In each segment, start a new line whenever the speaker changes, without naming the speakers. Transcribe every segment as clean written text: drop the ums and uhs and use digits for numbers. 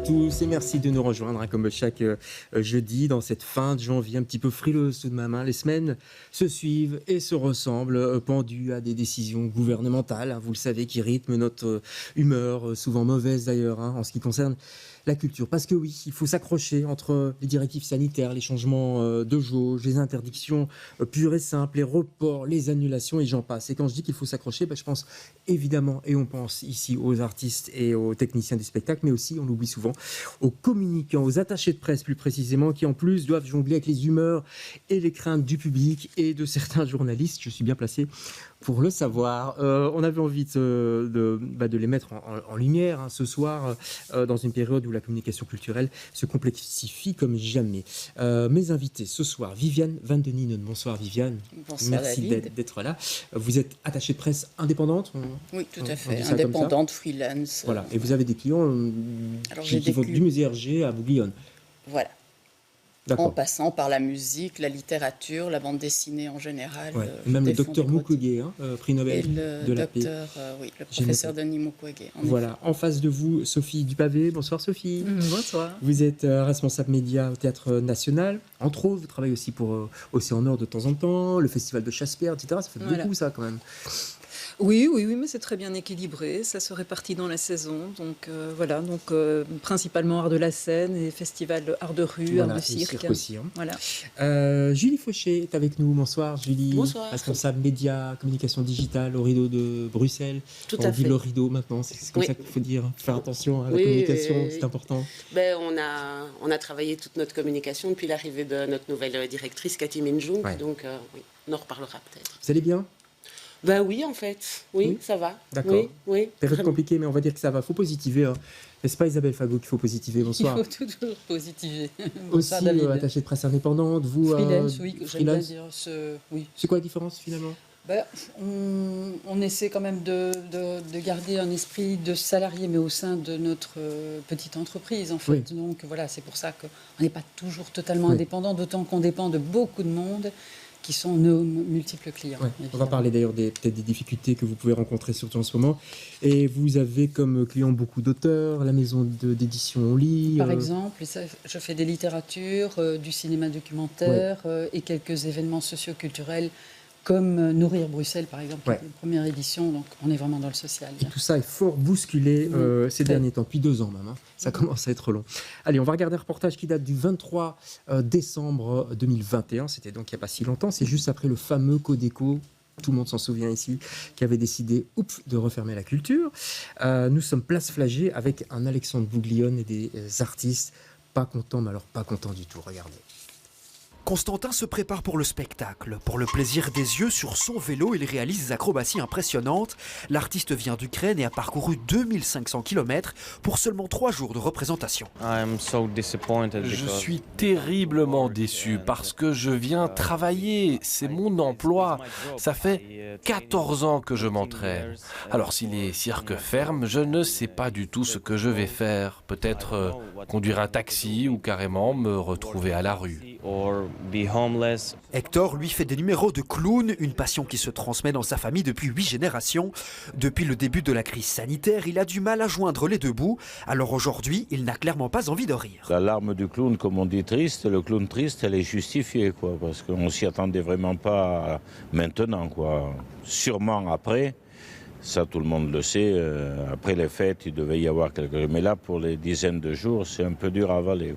tous et merci de nous rejoindre comme chaque jeudi dans cette fin de janvier un petit peu frileuse tout de même. Les semaines se suivent et se ressemblent, pendues à des décisions gouvernementales, vous le savez, qui rythment notre humeur, souvent mauvaise d'ailleurs, en ce qui concerne la culture. Parce que oui, il faut s'accrocher entre les directives sanitaires, les changements de jauge, les interdictions pures et simples, les reports, les annulations et j'en passe. Et quand je dis qu'il faut s'accrocher, je pense évidemment, et on pense ici aux artistes et aux techniciens du spectacle, mais aussi, on l'oublie souvent, aux communicants, aux attachés de presse plus précisément, qui en plus doivent jongler avec les humeurs et les craintes du public et de certains journalistes. Je suis bien placé pour le savoir. On avait envie de les mettre en lumière ce soir, dans une période où la communication culturelle se complexifie comme jamais. Mes invités ce soir, Viviane Vandeninen. Bonsoir Viviane.
Bonsoir
merci
David.
d'être là. Vous êtes attachée de presse indépendante?
Oui, tout à fait. Indépendante, freelance.
Voilà. Et vous avez des clients qui vont du musée Hergé à Bouglione.
Voilà. En passant par la musique, la littérature, la bande dessinée en général.
Ouais. Même le docteur Mukwege, prix Nobel de la paix.
Le professeur Denis Mukwege.
Voilà, en face de vous, Sophie Dupavé. Bonsoir Sophie.
Bonsoir.
Vous êtes responsable média au Théâtre National. Entre autres, vous travaillez aussi pour Océan Nord de temps en temps, le Festival de Chasse-Pierre, etc. Ça fait beaucoup ça quand même.
Oui, mais c'est très bien équilibré, ça se répartit dans la saison, donc principalement art de la scène et festival art de rue, art de cirque.
Aussi,
Voilà.
Julie Fauché est avec nous, bonsoir Julie.
Bonsoir.
Responsable média, communication digitale au Rideau de Bruxelles.
Tout à fait.
On dit le Rideau maintenant, c'est comme ça qu'il faut dire, faire attention à la communication, c'est important.
On a travaillé toute notre communication depuis l'arrivée de notre nouvelle directrice, Cathy Minjung, donc on en reparlera peut-être.
Vous allez bien?
Oui, en fait. Oui, ça va.
D'accord.
Oui,
période compliquée, mais on va dire que ça va. Il faut positiver. N'est-ce pas Isabelle Fagot qu'il faut positiver? Bonsoir.
Il faut toujours positiver.
Aussi attachée de presse indépendante, vous
freelance, oui, j'aime bien dire oui.
C'est quoi la différence finalement?
On essaie quand même de garder un esprit de salarié, mais au sein de notre petite entreprise, en fait. Oui. Donc voilà, c'est pour ça qu'on n'est pas toujours totalement indépendant, d'autant qu'on dépend de beaucoup de monde qui sont nos multiples clients. Ouais.
On va parler d'ailleurs peut-être des difficultés que vous pouvez rencontrer surtout en ce moment. Et vous avez comme clients beaucoup d'auteurs, la maison d'édition On Lit.
Par exemple, je fais des littératures, du cinéma documentaire et quelques événements socio-culturels comme Nourrir Bruxelles, par exemple, la première édition. Donc, on est vraiment dans le social.
Et tout ça est fort bousculé ces derniers temps, depuis 2 ans même. Ça commence à être long. Allez, on va regarder un reportage qui date du 23 décembre 2021. C'était donc il n'y a pas si longtemps. C'est juste après le fameux Codeco. Tout le monde s'en souvient ici, qui avait décidé de refermer la culture. Nous sommes place Flagey avec un Alexandre Bouglione et des artistes pas contents, mais alors pas contents du tout. Regardez.
Constantin se prépare pour le spectacle. Pour le plaisir des yeux, sur son vélo, il réalise des acrobaties impressionnantes. L'artiste vient d'Ukraine et a parcouru 2500 km pour seulement 3 jours de représentation.
Je suis terriblement déçu parce que je viens travailler, c'est mon emploi. Ça fait 14 ans que je m'entraîne. Alors si les cirques ferment, je ne sais pas du tout ce que je vais faire. Peut-être conduire un taxi ou carrément me retrouver à la rue.
Hector, lui, fait des numéros de clown, une passion qui se transmet dans sa famille depuis 8 générations. Depuis le début de la crise sanitaire, il a du mal à joindre les deux bouts. Alors aujourd'hui, il n'a clairement pas envie de rire.
La larme du clown, comme on dit triste, le clown triste, elle est justifiée, parce qu'on s'y attendait vraiment pas maintenant, Sûrement après. Ça, tout le monde le sait. Après les fêtes, il devait y avoir quelque chose. Mais là, pour les dizaines de jours, c'est un peu dur à avaler.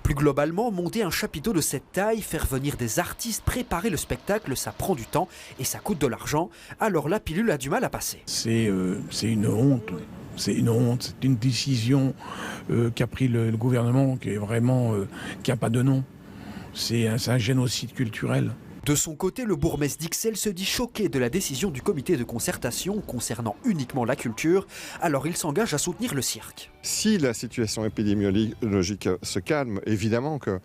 Plus globalement, monter un chapiteau de cette taille, faire venir des artistes, préparer le spectacle, ça prend du temps et ça coûte de l'argent. Alors la pilule a du mal à passer.
C'est une honte. C'est une honte. C'est une décision qu'a pris le gouvernement qui est vraiment qui n'a pas de nom. C'est un génocide culturel.
De son côté, le bourgmestre d'Ixelles se dit choqué de la décision du comité de concertation concernant uniquement la culture, alors il s'engage à soutenir le cirque.
Si la situation épidémiologique se calme, évidemment que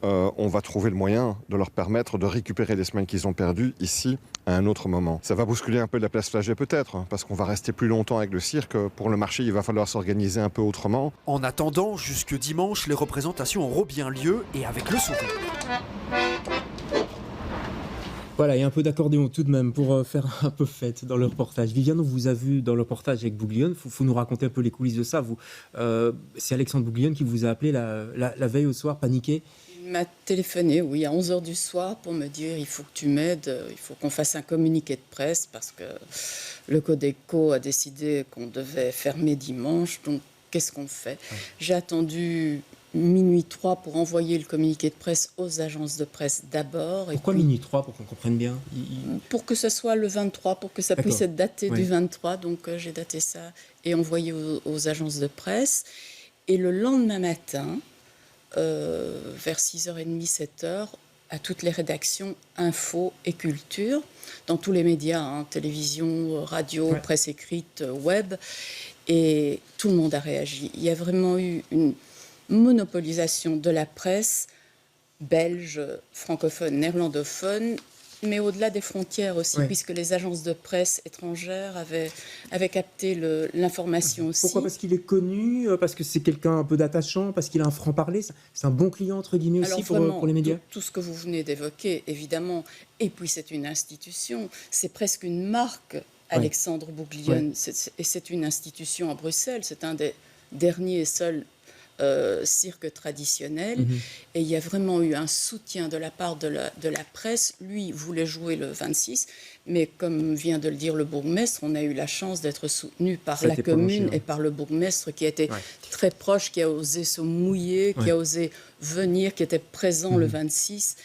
on va trouver le moyen de leur permettre de récupérer les semaines qu'ils ont perdues ici à un autre moment. Ça va bousculer un peu la place Flagey peut-être, parce qu'on va rester plus longtemps avec le cirque. Pour le marché, il va falloir s'organiser un peu autrement.
En attendant, jusque dimanche, les représentations auront bien lieu et avec le sourire.
Voilà, il y a un peu d'accordéon tout de même pour faire un peu fête dans le reportage. Viviane, on vous a vu dans le reportage avec Bouglione. Faut nous raconter un peu les coulisses de ça. C'est Alexandre Bouglione qui vous a appelé la veille au soir, paniqué.
Il m'a téléphoné, oui, à 11h du soir pour me dire il faut que tu m'aides, il faut qu'on fasse un communiqué de presse parce que le Codeco a décidé qu'on devait fermer dimanche, donc qu'est-ce qu'on fait ? J'ai attendu minuit 3 pour envoyer le communiqué de presse aux agences de presse d'abord.
Pourquoi minuit 3 pour qu'on comprenne bien
Pour que ce soit le 23, pour que ça puisse être daté du 23, donc j'ai daté ça et envoyé aux agences de presse. Et le lendemain matin, vers 6h30, 7h, à toutes les rédactions info et culture, dans tous les médias, télévision, radio, presse écrite, web, et tout le monde a réagi. Il y a vraiment eu une monopolisation de la presse belge, francophone, néerlandophone, mais au-delà des frontières aussi, puisque les agences de presse étrangères avaient capté l'information aussi.
Pourquoi ? Parce qu'il est connu, parce que c'est quelqu'un un peu d'attachant, parce qu'il a un franc-parler. C'est un bon client, entre guillemets, aussi pour les médias.
Tout ce que vous venez d'évoquer, évidemment. Et puis c'est une institution, c'est presque une marque, Alexandre Bouglione. Et c'est une institution à Bruxelles, c'est un des derniers et seuls cirque traditionnel. Et il y a vraiment eu un soutien de la part de la presse. Lui voulait jouer le 26, mais comme vient de le dire le bourgmestre, on a eu la chance d'être soutenu par la commune et par le bourgmestre qui a été très proche, qui a osé se mouiller, qui a osé venir, qui était présent le 26.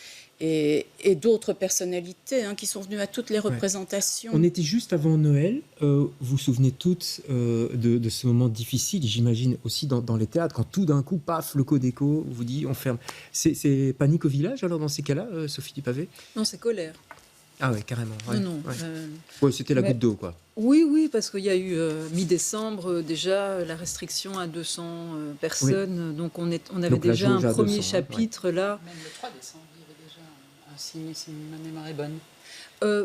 Et d'autres personnalités qui sont venues à toutes les représentations.
On était juste avant Noël. Vous vous souvenez toutes de ce moment difficile, j'imagine aussi dans les théâtres, quand tout d'un coup, paf, le Codeco vous dit on ferme. C'est panique au village alors dans ces cas-là, Sophie Dupavé ?
Non, c'est colère.
Ah ouais, carrément. Ouais.
Non.
C'était la goutte d'eau, quoi.
Oui, parce qu'il y a eu mi-décembre déjà la restriction à 200 personnes. Donc on avait donc, déjà un premier chapitre là.
Même le 3 décembre. Si ma mémoire est bonne.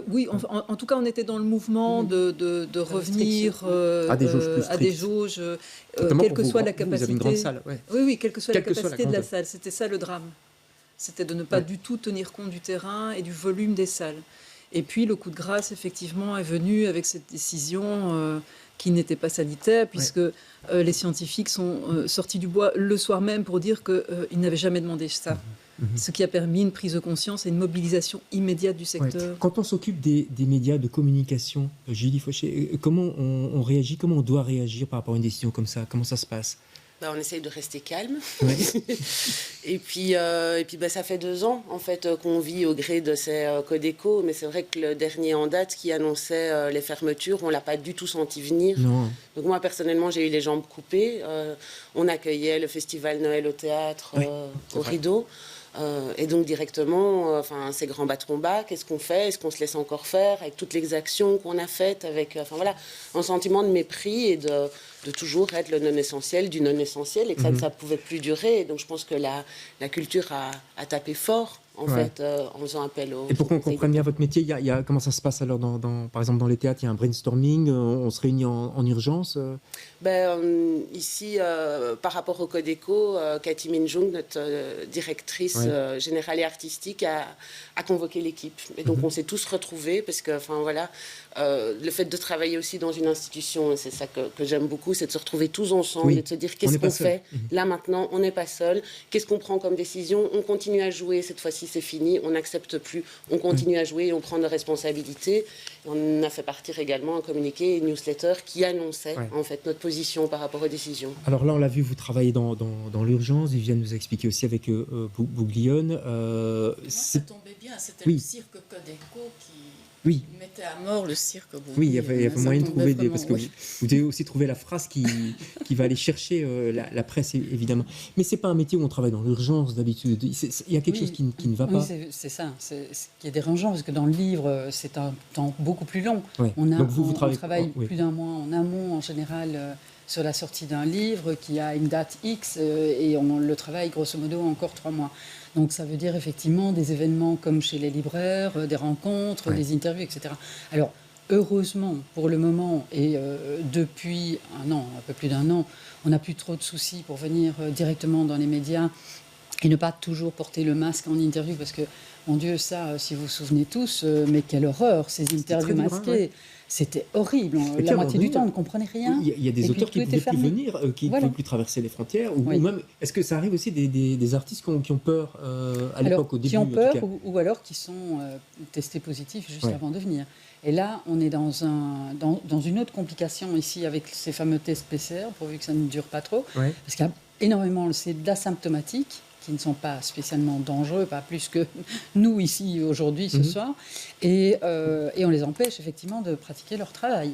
Oui, en tout cas, on était dans le mouvement de revenir à des jauges, quelle que soit la capacité.
Vous avez une grande salle,
Oui, quelle que soit la capacité de la salle. C'était ça le drame. C'était de ne pas du tout tenir compte du terrain et du volume des salles. Et puis, le coup de grâce, effectivement, est venu avec cette décision qui n'était pas sanitaire, puisque les scientifiques sont sortis du bois le soir même pour dire qu'ils n'avaient jamais demandé ça. Ce qui a permis une prise de conscience et une mobilisation immédiate du secteur.
Quand on s'occupe des médias de communication, Julie Fauché, comment on réagit, comment on doit réagir par rapport à une décision comme ça ? Comment ça se passe ?
On essaye de rester calme. et puis ça fait 2 ans en fait qu'on vit au gré de ces Codeco, mais c'est vrai que le dernier en date qui annonçait les fermetures, on l'a pas du tout senti venir.
Non.
Donc moi personnellement, j'ai eu les jambes coupées. On accueillait le festival Noël au théâtre, au Rideau. Et donc directement, ces grands bâtons bas, qu'est-ce qu'on fait ? Est-ce qu'on se laisse encore faire avec toutes les actions qu'on a faites, avec un sentiment de mépris et de toujours être le non-essentiel du non-essentiel, et que ça ne pouvait plus durer. Et donc je pense que la culture a tapé fort en fait, en faisant appel aux...
Et pour qu'on comprenne bien votre métier, comment ça se passe alors par exemple dans les théâtres, il y a un brainstorming, on se réunit en urgence
Ici, par rapport au Codeco, Cathy Minjung, notre directrice générale et artistique, a convoqué l'équipe. Et donc on s'est tous retrouvés, parce que le fait de travailler aussi dans une institution, c'est ça que j'aime beaucoup, c'est de se retrouver tous ensemble et de se dire qu'est-ce qu'on fait là maintenant, on n'est pas seul, qu'est-ce qu'on prend comme décision, on continue à jouer, cette fois-ci c'est fini, on n'accepte plus, on continue à jouer et on prend nos responsabilités. On a fait partir également un communiqué, une newsletter qui annonçait en fait notre position par rapport aux décisions.
Alors là, on l'a vu, vous travaillez dans l'urgence, Viviane nous a expliqué aussi avec Bouglione.
Ça tombait bien, c'était le cirque Codeco qui mettait à mort le cirque Bouglione.
Oui, il y avait moyen de trouver parce que vous devez aussi trouver la phrase qui va aller chercher la presse, évidemment. Mais c'est pas un métier où on travaille dans l'urgence d'habitude. Il y a quelque chose qui ne va pas.
Oui, c'est ça. C'est ce qui est dérangeant, parce que dans le livre, c'est un temps beaucoup plus long.
Ouais.
Donc vous travaille plus d'un mois en amont, en général, sur la sortie d'un livre qui a une date X, et on le travaille grosso modo encore 3 mois. Donc ça veut dire effectivement des événements comme chez les libraires, des rencontres, des interviews, etc. Alors heureusement pour le moment, et depuis un peu plus d'1 an, on n'a plus trop de soucis pour venir directement dans les médias Et ne pas toujours porter le masque en interview, parce que, mon Dieu, ça, si vous vous souvenez tous, mais quelle horreur, ces interviews masquées. C'était horrible. La moitié du temps, on ne comprenait rien.
Il y a des auteurs qui ne pouvaient plus venir, qui ne pouvaient plus traverser les frontières. Ou même, est-ce que ça arrive aussi des artistes qui ont peur à l'époque, au début?
Qui ont peur, ou alors qui sont testés positifs juste avant de venir. Et là, on est dans une autre complication ici avec ces fameux tests PCR, pourvu que ça ne dure pas trop. Parce qu'il y a énormément d'asymptomatiques qui ne sont pas spécialement dangereux, pas plus que nous ici aujourd'hui ce soir, et on les empêche effectivement de pratiquer leur travail,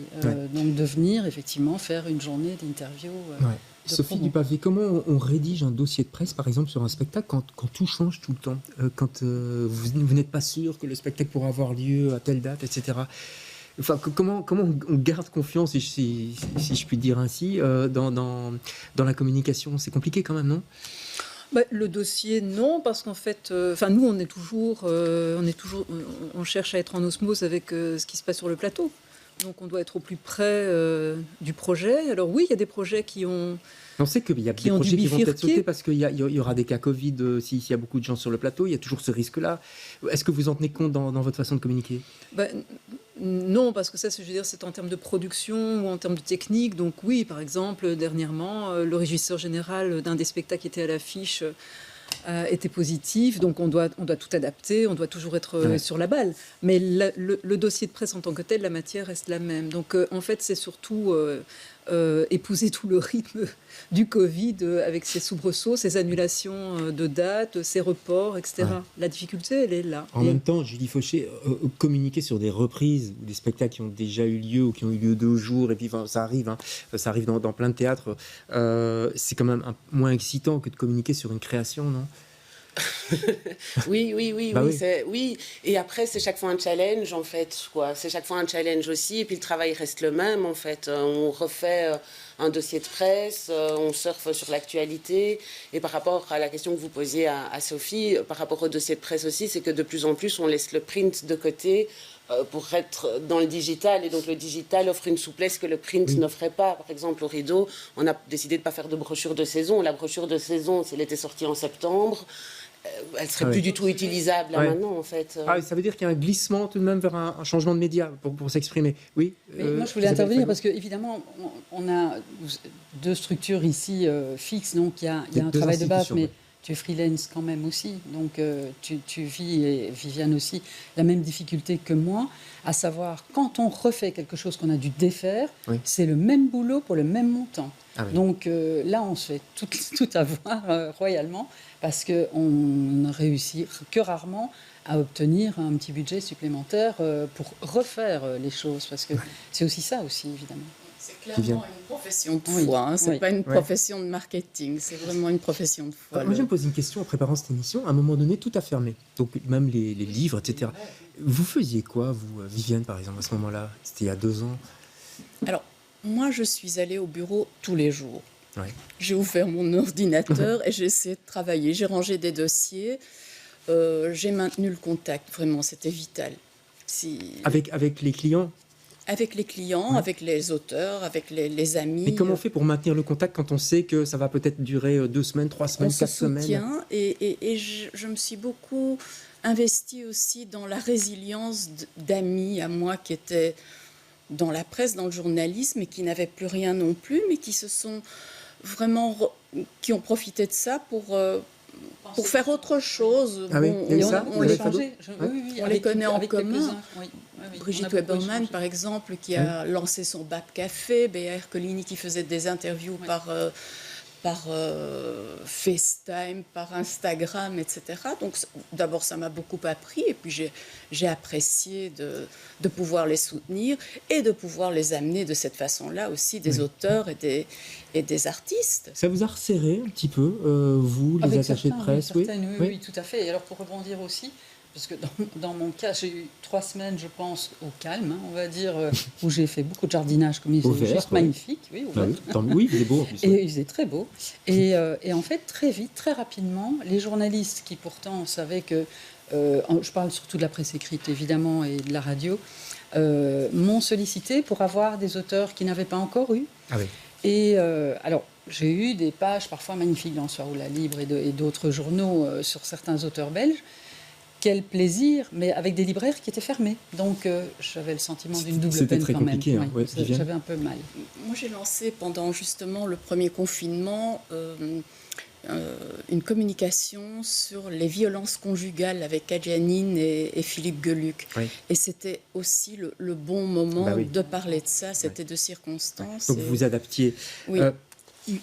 donc de venir effectivement faire une journée d'interview.
Sophie Dupavé, comment on rédige un dossier de presse par exemple sur un spectacle quand tout change tout le temps, quand vous n'êtes pas sûr que le spectacle pourra avoir lieu à telle date, etc. Enfin, comment on garde confiance, si je puis dire ainsi, dans la communication? C'est compliqué quand même, non?
Le dossier, non, parce qu'en fait, nous, on cherche à être en osmose avec ce qui se passe sur le plateau. Donc, on doit être au plus près du projet. Alors oui, il y a des projets qui ont...
On sait qu'il y a des projets qui vont peut-être sauter parce qu'il y aura des cas Covid s'il y a beaucoup de gens sur le plateau. Il y a toujours ce risque-là. Est-ce que vous en tenez compte dans votre façon de communiquer?
Non, parce que ça, je veux dire, c'est en termes de production ou en termes de technique. Donc oui, par exemple, dernièrement, le régisseur général d'un des spectacles qui était à l'affiche était positif. Donc on doit tout adapter, on doit toujours être sur la balle. Mais le dossier de presse en tant que tel, la matière reste la même. Donc en fait, c'est surtout... épouser tout le rythme du Covid avec ses soubresauts, ses annulations de dates, ses reports, etc. La difficulté, elle est là.
En même temps, Julie Fauché, communiquer sur des reprises ou des spectacles qui ont déjà eu lieu ou qui ont eu lieu 2 jours, et puis ça arrive dans plein de théâtres, c'est quand même moins excitant que de communiquer sur une création, non?
Oui. Et après, c'est chaque fois un challenge, en fait. C'est chaque fois un challenge aussi. Et puis, le travail reste le même, en fait. On refait un dossier de presse, on surfe sur l'actualité. Et par rapport à la question que vous posiez à Sophie, par rapport au dossier de presse aussi, c'est que de plus en plus, on laisse le print de côté pour être dans le digital. Et donc, le digital offre une souplesse que le print n'offrait pas. Par exemple, au Rideau, on a décidé de ne pas faire de brochure de saison. La brochure de saison, si elle était sortie en septembre, elle serait plus du tout utilisable maintenant, en fait.
Ça veut dire qu'il y a un glissement tout de même vers un changement de média pour s'exprimer. Oui.
Mais moi, je voulais intervenir parce qu'évidemment, on a 2 structures ici fixes, donc il y a un travail de base, mais tu es freelance quand même aussi, donc tu vis, et Viviane aussi, la même difficulté que moi, à savoir, quand on refait quelque chose qu'on a dû défaire, c'est le même boulot pour le même montant. Donc là, on se fait tout avoir royalement, parce qu'on ne réussit que rarement à obtenir un petit budget supplémentaire pour refaire les choses, parce que c'est aussi ça aussi, évidemment.
C'est clairement une profession de foi, c'est pas une profession de marketing, c'est vraiment une profession de foi.
Moi, je me pose une question en préparant cette émission. À un moment donné, tout a fermé, donc même les livres, etc. Vous faisiez quoi, vous, Viviane, par exemple, à ce moment-là? C'était il y a 2 ans.
Alors, moi, je suis allée au bureau tous les jours. J'ai ouvert mon ordinateur et j'ai essayé de travailler. J'ai rangé des dossiers, j'ai maintenu le contact, vraiment, c'était vital.
Avec les clients?
Avec les clients, avec les auteurs, avec les amis.
Et comment on fait pour maintenir le contact quand on sait que ça va peut-être durer 2 semaines, 3 semaines, 4 semaines?
On se soutient et je me suis beaucoup investie aussi dans la résilience d'amis à moi qui étaient dans la presse, dans le journalisme et qui n'avaient plus rien non plus, mais qui se sont vraiment... qui ont profité de ça pour faire autre chose.
On
les connaît en commun. Brigitte Weberman, par exemple, qui a lancé son Bab Café, Béa Ercolini qui faisait des interviews par FaceTime, par Instagram, etc. Donc d'abord, ça m'a beaucoup appris et puis j'ai apprécié de pouvoir les soutenir et de pouvoir les amener de cette façon-là aussi, des auteurs et des artistes.
Ça vous a resserré un petit peu, vous, les attachés de presse?
Oui, tout à fait. Et alors, pour rebondir aussi, parce que dans mon cas, j'ai eu 3 semaines, je pense, au calme, on va dire, où j'ai fait beaucoup de jardinage, comme il faisait juste magnifique. Oui,
il faisait beau en plus.
Et il faisait très beau. Et en fait, très vite, très rapidement, les journalistes qui pourtant savaient que, je parle surtout de la presse écrite évidemment et de la radio, m'ont sollicité pour avoir des auteurs qui n'avaient pas encore eu. Et alors, j'ai eu des pages parfois magnifiques dans Soir ou La Libre et d'autres journaux sur certains auteurs belges. Quel plaisir, mais avec des libraires qui étaient fermés. Donc j'avais le sentiment d'une double peine.
C'était très compliqué. Hein,
oui, j'avais un peu mal.
Moi, j'ai lancé pendant justement le premier confinement une communication sur les violences conjugales avec Adjanine et Philippe Geluck. Oui. Et c'était aussi le bon moment de parler de ça. C'était de circonstances.
Donc vous adaptiez.
Oui.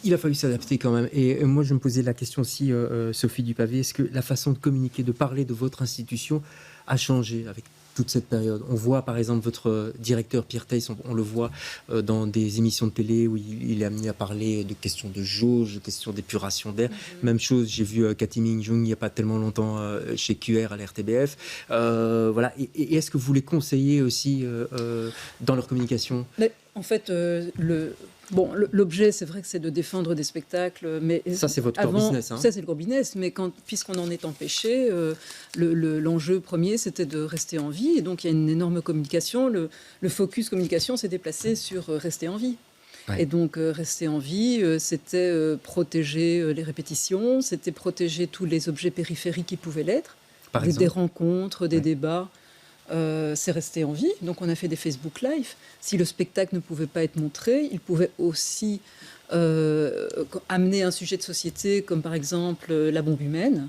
Il a fallu s'adapter quand même. Et moi, je me posais la question aussi, Sophie Dupavé, est-ce que la façon de communiquer, de parler de votre institution a changé avec toute cette période? On voit par exemple votre directeur Pierre Thys, on le voit dans des émissions de télé où il est amené à parler de questions de jauge, de questions d'épuration d'air. Même chose, j'ai vu Cathy Minjung il n'y a pas tellement longtemps chez QR à l'RTBF. Voilà. Et est-ce que vous les conseillez aussi dans leur communication?
Mais, en fait, l'objet, c'est vrai que c'est de défendre des spectacles, mais
ça, c'est votre core business. Hein.
Ça, c'est le core business, mais puisqu'on en est empêché, l'enjeu premier, c'était de rester en vie, et donc il y a une énorme communication. Le focus communication s'est déplacé sur rester en vie. Ouais. Et donc, rester en vie, c'était protéger les répétitions, c'était protéger tous les objets périphériques qui pouvaient l'être, des rencontres, des débats. C'est resté en vie, donc on a fait des Facebook Live. Si le spectacle ne pouvait pas être montré, il pouvait aussi amener un sujet de société, comme par exemple la bombe humaine,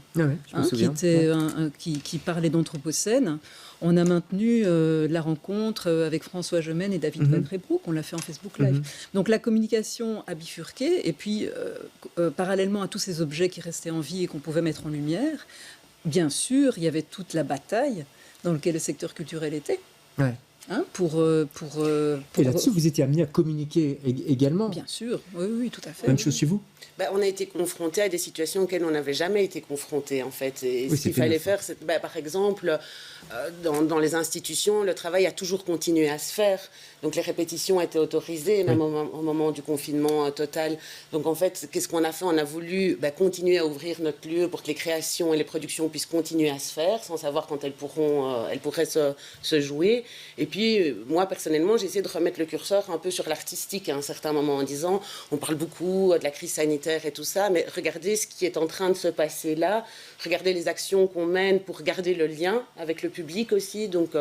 qui parlait d'anthropocène. On a maintenu la rencontre avec François Gemène et David Van Reybrouck, on l'a fait en Facebook Live. Donc la communication a bifurqué, et puis parallèlement à tous ces objets qui restaient en vie et qu'on pouvait mettre en lumière, bien sûr, il y avait toute la bataille dans lequel le secteur culturel était.
Ouais.
Hein,
et là-dessus, vous étiez amené à communiquer également.
Bien sûr, oui, tout à fait.
Même chose chez vous.
On a été confrontés à des situations auxquelles on n'avait jamais été confrontés, en fait. Et ce qu'il fallait faire, c'est, par exemple, dans les institutions, le travail a toujours continué à se faire. Donc les répétitions étaient autorisées, même au moment du confinement total. Donc en fait, qu'est-ce qu'on a fait? On a voulu continuer à ouvrir notre lieu pour que les créations et les productions puissent continuer à se faire, sans savoir quand elles pourraient se jouer. Et puis, moi, personnellement, j'ai essayé de remettre le curseur un peu sur l'artistique à un certain moment, en disant, on parle beaucoup de la crise sanitaire et tout ça, mais regardez ce qui est en train de se passer là, regardez les actions qu'on mène pour garder le lien avec le public aussi. Donc,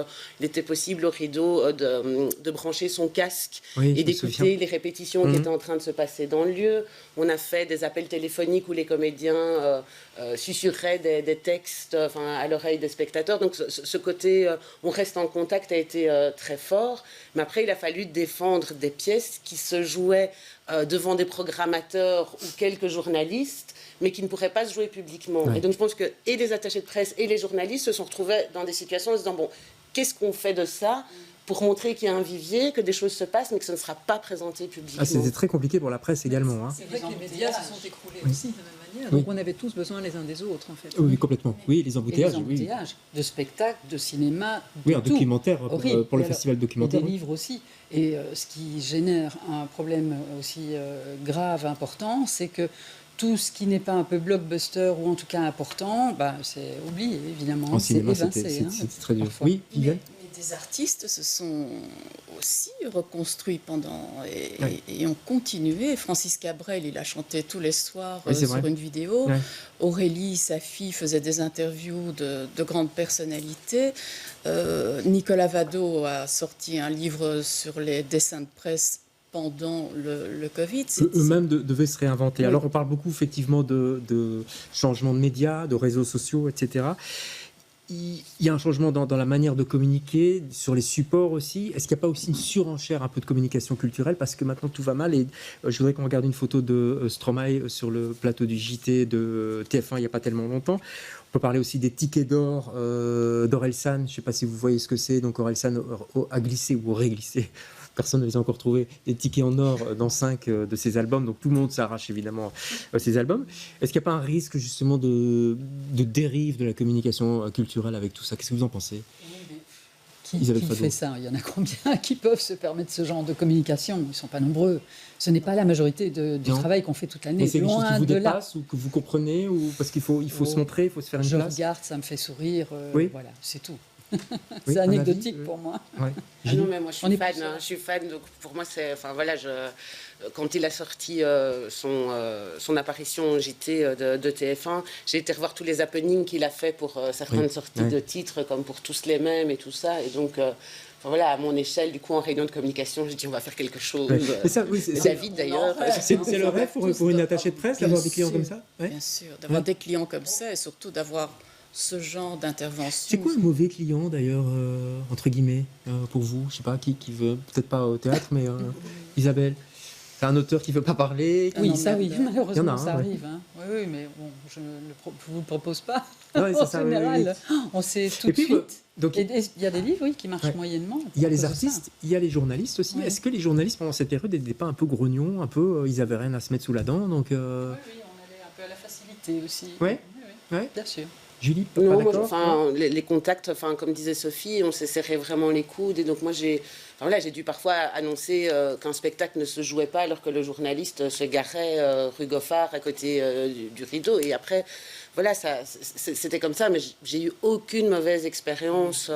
il était possible au rideau de brancher son casque et d'écouter les répétitions qui étaient en train de se passer dans le lieu. On a fait des appels téléphoniques où les comédiens susurraient des textes à l'oreille des spectateurs. Donc ce côté on reste en contact a été très fort. Mais après, il a fallu défendre des pièces qui se jouaient devant des programmateurs ou quelques journalistes, mais qui ne pourraient pas se jouer publiquement. Ouais. Et donc je pense que et les attachés de presse et les journalistes se sont retrouvés dans des situations en se disant, bon, qu'est-ce qu'on fait de ça pour montrer qu'il y a un vivier, que des choses se passent, mais que ça ne sera pas présenté publiquement.
C'était très compliqué pour la presse également.
C'est vrai que les médias se sont écroulés aussi de la même manière. Donc on avait tous besoin les uns des autres, en fait.
Oui, complètement. Oui, les embouteillages.
Et les embouteillages, de spectacles, de cinéma,
un documentaire pour le festival documentaire.
Et des livres aussi. Et ce qui génère un problème aussi grave, important, c'est que tout ce qui n'est pas un peu blockbuster ou en tout cas important, c'est oublié, évidemment.
En cinéma, c'était très dur.
Parfois.
Oui, Viviane.
Des artistes se sont aussi reconstruits pendant et ont continué. Francis Cabrel, il a chanté tous les soirs sur une vidéo. Ouais. Aurélie, sa fille, faisait des interviews de grandes personnalités. Nicolas Vado a sorti un livre sur les dessins de presse pendant le Covid.
Eux-mêmes devaient se réinventer. Oui. Alors on parle beaucoup effectivement de changement de médias, de réseaux sociaux, etc. Il y a un changement dans la manière de communiquer, sur les supports aussi. Est-ce qu'il n'y a pas aussi une surenchère un peu de communication culturelle? Parce que maintenant tout va mal et je voudrais qu'on regarde une photo de Stromae sur le plateau du JT de TF1 il n'y a pas tellement longtemps. On peut parler aussi des tickets d'or d'Orelsan. Je ne sais pas si vous voyez ce que c'est. Donc Orelsan a glissé ou réglissé. Personne ne les a encore trouvés, des tickets en or dans 5 de ses albums. Donc tout le monde s'arrache évidemment ces albums. Est-ce qu'il n'y a pas un risque justement de dérive de la communication culturelle avec tout ça? Qu'est-ce que vous en pensez?
Qui fait ça? Il y en a combien qui peuvent se permettre ce genre de communication? Ils ne sont pas nombreux. Ce n'est pas la majorité du travail qu'on fait toute l'année.
C'est quelque chose qui vous dépasse ou que vous comprenez ou parce qu'il faut se montrer, il faut se faire une place?
Je regarde, ça me fait sourire. Voilà, c'est tout. C'est anecdotique pour moi.
Ouais.
Ah non, mais moi je suis fan, donc pour moi c'est, enfin voilà, quand il a sorti son apparition au JT de TF1, j'ai été revoir tous les happenings qu'il a fait pour certaines sorties de titres, comme pour Tous les mêmes et tout ça, et donc voilà, à mon échelle, du coup, en réunion de communication, j'ai dit on va faire quelque chose. David, d'ailleurs.
C'est le rêve pour une attachée de presse, d'avoir des clients comme ça.
Bien sûr, d'avoir des clients comme ça et surtout d'avoir ce genre d'intervention.
C'est quoi un mauvais client, d'ailleurs, entre guillemets, pour vous? Je sais pas, qui veut, peut-être pas au théâtre, mais Isabelle, c'est un auteur qui veut pas parler.
Oui, ça oui, malheureusement, ça arrive. Hein. Oui, mais bon, je ne vous le propose pas.
Ouais,
en général, on sait tout de suite.
Donc,
il y a des livres qui marchent moyennement.
Il y a les artistes, il y a les journalistes aussi. Est-ce que les journalistes, pendant cette période, n'étaient pas un peu grognons, un peu, ils avaient rien à se mettre sous la dent, donc
Oui, on allait un peu à la facilité aussi.
Oui,
bien sûr.
Julie,
non, moi, les contacts, comme disait Sophie, on s'est serré vraiment les coudes. Et donc moi, j'ai dû parfois annoncer qu'un spectacle ne se jouait pas alors que le journaliste se garait rue Goffard à côté du rideau. Et après, voilà, c'était comme ça. Mais j'ai eu aucune mauvaise expérience.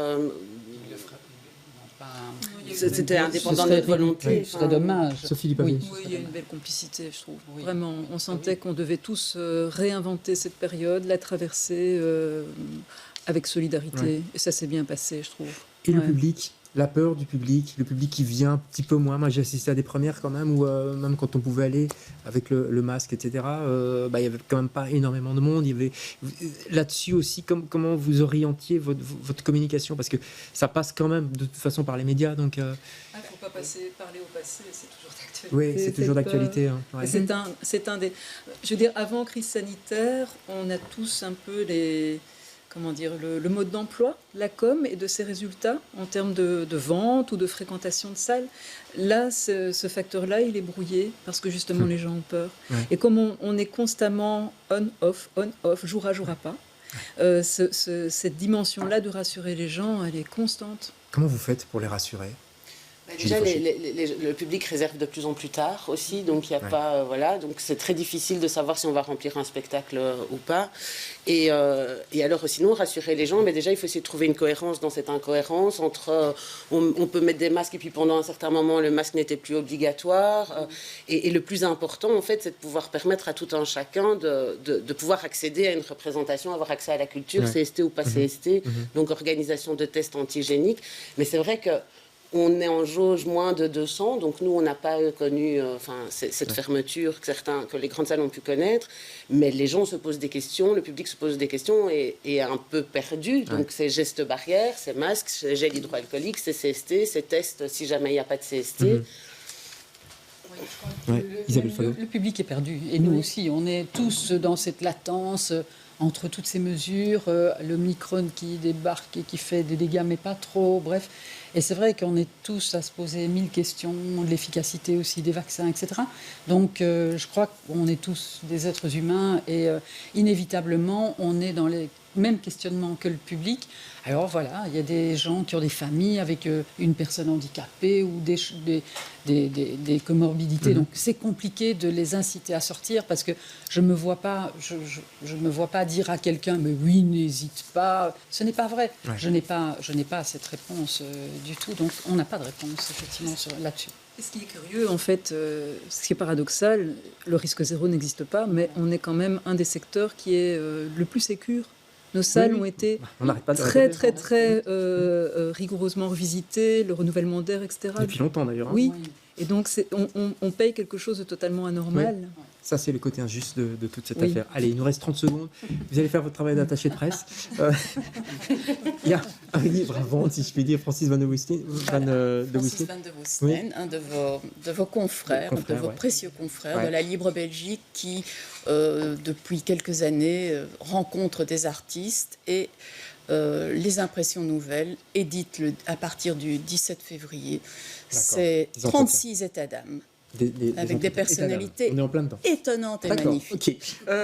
C'était indépendant de notre volonté.
C'était dommage.
Sophie
oui, il y a une belle complicité, je trouve. Oui. Vraiment, on sentait qu'on devait tous réinventer cette période, la traverser avec solidarité. Ouais. Et ça s'est bien passé, je trouve.
Et le public, la peur du public, le public qui vient un petit peu moins. Moi, j'ai assisté à des premières quand même, où même quand on pouvait aller avec le masque, etc., il y avait quand même pas énormément de monde. Il y avait là-dessus aussi, comment vous orientiez votre communication, parce que ça passe quand même de toute façon par les médias. Donc,
il ne faut pas parler au passé, c'est toujours d'actualité.
Oui, c'est toujours d'actualité. Hein, ouais.
C'est un des. Je veux dire, avant crise sanitaire, on a tous un peu le mode d'emploi, la com et de ses résultats en termes de vente ou de fréquentation de salles. Là, ce facteur-là, il est brouillé parce que justement les gens ont peur. Ouais. Et comme on est constamment on-off, jour à pas, cette dimension-là de rassurer les gens, elle est constante.
Comment vous faites pour les rassurer ?
Déjà, le public réserve de plus en plus tard aussi, donc il n'y a pas... voilà, donc c'est très difficile de savoir si on va remplir un spectacle ou pas. Et alors, sinon, rassurer les gens, mais déjà, il faut essayer de trouver une cohérence dans cette incohérence entre... on peut mettre des masques et puis pendant un certain moment, le masque n'était plus obligatoire. Et le plus important, en fait, c'est de pouvoir permettre à tout un chacun de pouvoir accéder à une représentation, avoir accès à la culture, CST ou pas CST, donc organisation de tests antigéniques. Mais c'est vrai que on est en jauge moins de 200, donc nous, on n'a pas connu cette fermeture que les grandes salles ont pu connaître, mais les gens se posent des questions, le public se pose des questions et est un peu perdu. Donc, c'est gestes barrières, c'est masques, c'est gel hydroalcoolique, c'est CST, c'est tests si jamais il n'y a pas de CST.
Le public est perdu, et nous aussi, on est tous dans cette latence entre toutes ces mesures, le Omicron qui débarque et qui fait des dégâts, mais pas trop, bref. Et c'est vrai qu'on est tous à se poser 1000 questions, de l'efficacité aussi des vaccins, etc. Donc, je crois qu'on est tous des êtres humains et inévitablement, on est dans les mêmes questionnements que le public. Alors voilà, il y a des gens qui ont des familles avec une personne handicapée ou des comorbidités. Donc c'est compliqué de les inciter à sortir parce que je me vois pas dire à quelqu'un mais oui, n'hésite pas. Ce n'est pas vrai. Ouais. Je n'ai pas cette réponse du tout. Donc on n'a pas de réponse effectivement là-dessus.
Et ce qui est curieux, en fait, ce qui est paradoxal, le risque zéro n'existe pas, mais on est quand même un des secteurs qui est le plus sécure. Nos salles ont été très rigoureusement revisitées, le renouvellement d'air, etc.
Depuis longtemps d'ailleurs. Hein.
Oui, et donc on paye quelque chose de totalement anormal.
Oui. Ça, c'est le côté injuste de toute cette affaire. Allez, il nous reste 30 secondes. Vous allez faire votre travail d'attaché de presse. Il y a un livre à vendre, si je puis dire, Francis Van de Woesten.
Francis Van de Woesten, un de vos confrères, de vos précieux confrères de la Libre Belgique qui, depuis quelques années, rencontre des artistes et les impressions nouvelles éditent à partir du 17 février. C'est 36 états d'âme. avec des personnalités
on est en plein dedans.
étonnantes et magnifiques.
Ok.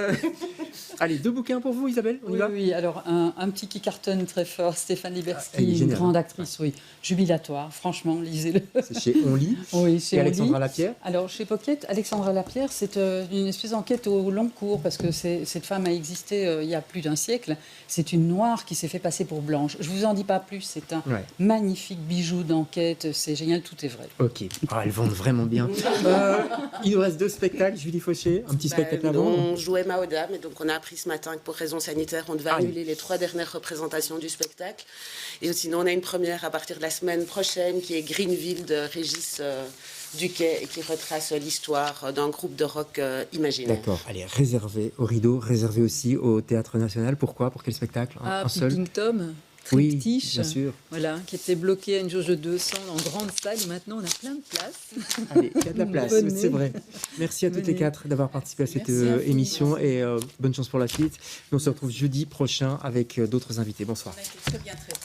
Allez, 2 bouquins pour vous, Isabelle. On y va.
Oui, alors un petit qui cartonne très fort, Stéphane Liberski, une grande actrice, oui, jubilatoire, franchement, lisez-le.
C'est chez On lit.
Oui, chez
et
On
Alexandra
lit.
Lapierre.
Alors, chez Pocket, Alexandra Lapierre, c'est une espèce d'enquête au long cours, parce que cette femme a existé il y a plus d'1 siècle. C'est une noire qui s'est fait passer pour blanche. Je vous en dis pas plus, c'est un magnifique bijou d'enquête, c'est génial, tout est vrai.
Ok, elles vendent vraiment bien. Il nous reste 2 spectacles, Julie Fauché, un petit spectacle avant.
On jouait Maoda, mais donc on a appris ce matin que pour raisons sanitaires, on devait annuler les 3 dernières représentations du spectacle. Et sinon, on a une première à partir de la semaine prochaine qui est Greenville de Régis Duquet et qui retrace l'histoire d'un groupe de rock imaginaire.
D'accord, allez, réservé au Rideau, réservé aussi au Théâtre National. Pourquoi? Pour quel spectacle? Un seul?
Peeping Tom.
Oui,
Triptyche,
bien sûr.
Voilà, qui était bloqué à une jauge de 200 en grande salle. Et maintenant, on a plein de place.
Allez, il y a de la place, c'est vrai. Merci à toutes les 4 d'avoir participé à cette émission et bonne chance pour la suite. On se retrouve jeudi prochain avec d'autres invités. Bonsoir.
Très bien traité.